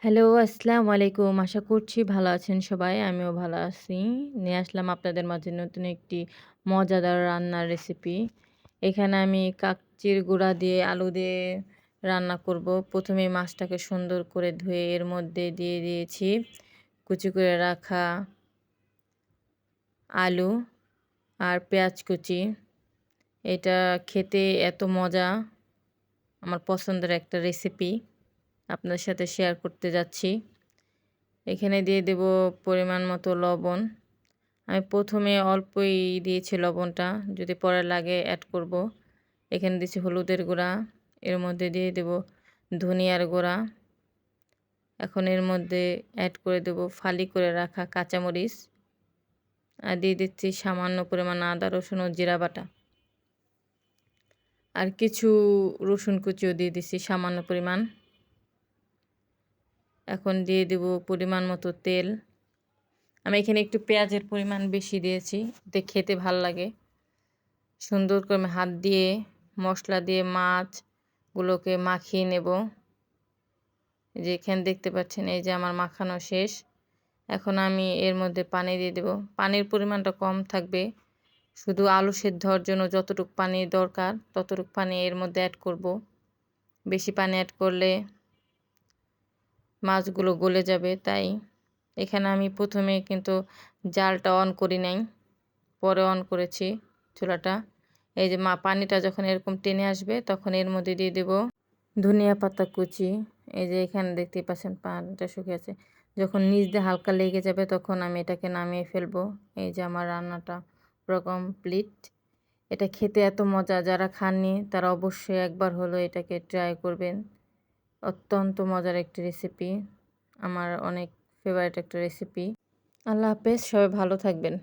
Hello, আসসালামু আলাইকুম। আশা করছি ভালো আছেন সবাই। আমিও ভালো আছি। নিয়ে আসলাম আপনাদের মাঝে নতুন একটি মজাদার রান্নার রেসিপি। এখানে আমি কাচ্চির গুঁড়া দিয়ে আলু দিয়ে রান্না করব। ১ম এই মাছটাকে সুন্দর করে ধুয়ে এর মধ্যে দিয়ে দিয়েছি কুচি করে রাখা আলু আর পেঁয়াজ কুচি। এটা খেতে এত মজা, আমার পছন্দের একটা রেসিপি। আপনাদের সাথে শেয়ার করতে যাচ্ছি। এখানে দিয়ে দেব পরিমাণ মতো লবণ। আমি প্রথমে অল্পই দিয়েছি লবণটা, যদি পরে লাগে অ্যাড করব। এখানে দিচ্ছি হলুদের গুঁড়া, এর মধ্যে দিয়ে দেব ধনিয়ার গুঁড়া। এখন এর মধ্যে অ্যাড করে দেব ফালি করে রাখা কাঁচামরিচ, আর দিয়ে দিচ্ছি সামান্য পরিমাণ আদা রসুন ও জিরা বাটা, আর কিছু রসুন কুচিও দিয়ে দিচ্ছি সামান্য পরিমাণ। এখন দিয়ে দেব পরিমাণ মতো তেল। আমি এখানে একটু পেঁয়াজের পরিমাণ বেশি দিয়েছি, এতে খেতে ভাল লাগে। সুন্দর করে আমি হাত দিয়ে মশলা দিয়ে মাছগুলোকে মাখিয়ে নেব। যে এখানে দেখতে পাচ্ছেন, এই যে আমার মাখানো শেষ। এখন আমি এর মধ্যে পানি দিয়ে দেব। পানির পরিমাণটা কম থাকবে, শুধু আলু সেদ্ধ হওয়ার জন্য যতটুকু পানি দরকার ততটুকু পানি এর মধ্যে অ্যাড করব। বেশি পানি অ্যাড করলে মাছগুলো গলে যাবে, তাই এখানে আমি প্রথমে কিন্তু জালটা অন করি নাই, পরে অন করেছি চুলাটা। এই যে পানিটা যখন এরকম টেনে আসবে তখন এর মধ্যে দিয়ে দেব ধনিয়া পাতা কুচি। এই যে এখানে দেখতেই পাচ্ছেন পানিটা শুকিয়ে আছে। যখন নিচ দিয়ে হালকা লেগে যাবে তখন আমি এটাকে নামিয়ে ফেলবো। এই যে আমার রান্নাটা পুরো কমপ্লিট। এটা খেতে এত মজা, যারা খাননি তারা অবশ্যই একবার হলো এটাকে ট্রাই করবেন। অত্যন্ত মজার একটি রেসিপি, আমার অনেক ফেভারিট একটা রেসিপি। আল্লাহ হাফেজ, সবাই ভালো থাকবেন।